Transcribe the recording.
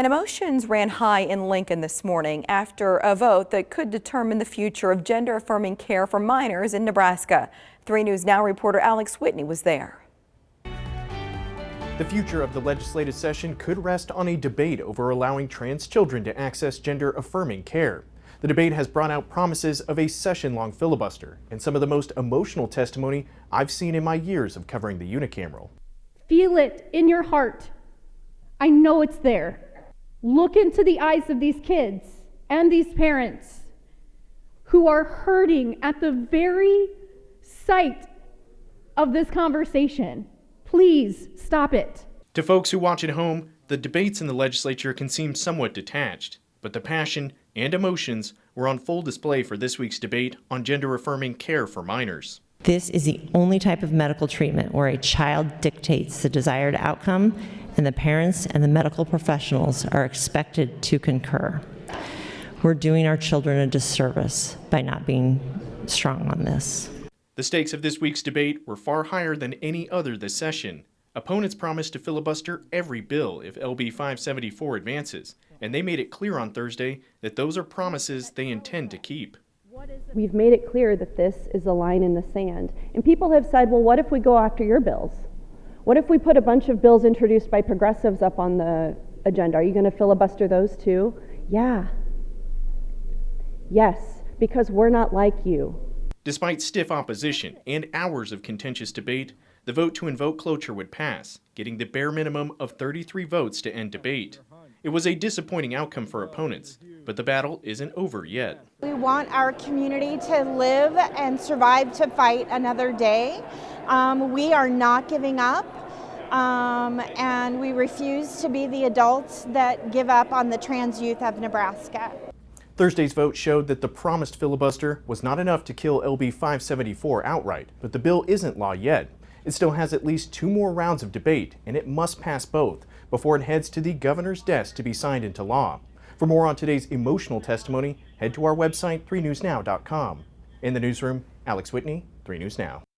And emotions ran high in Lincoln this morning after a vote that could determine the future of gender-affirming care for minors in Nebraska. 3 News Now reporter Alex Whitney was there. The future of the legislative session could rest on a debate over allowing trans children to access gender-affirming care. The debate has brought out promises of a session-long filibuster and some of the most emotional testimony I've seen in my years of covering the unicameral. Feel it in your heart. I know it's there. Look into the eyes of these kids and these parents who are hurting at the very sight of this conversation. Please stop it. To folks who watch at home, the debates in the legislature can seem somewhat detached, but the passion and emotions were on full display for this week's debate on gender-affirming care for minors. This is the only type of medical treatment where a child dictates the desired outcome, and the parents and the medical professionals are expected to concur. We're doing our children a disservice by not being strong on this. The stakes of this week's debate were far higher than any other this session. Opponents promised to filibuster every bill if LB 574 advances, and they made it clear on Thursday that those are promises they intend to keep. We've made it clear that this is a line in the sand. And people have said, well, what if we go after your bills? What if we put a bunch of bills introduced by progressives up on the agenda? Are you going to filibuster those too? Yeah. Yes, because we're not like you. Despite stiff opposition and hours of contentious debate, the vote to invoke cloture would pass, getting the bare minimum of 33 votes to end debate. It was a disappointing outcome for opponents, but the battle isn't over yet. We want our community to live and survive to fight another day. We are not giving up, and we refuse to be the adults that give up on the trans youth of Nebraska. Thursday's vote showed that the promised filibuster was not enough to kill LB 574 outright, but the bill isn't law yet. It still has at least 2 more rounds of debate, and it must pass both before it heads to the governor's desk to be signed into law. For more on today's emotional testimony, head to our website, 3newsnow.com. In the newsroom, Alex Whitney, 3 News Now.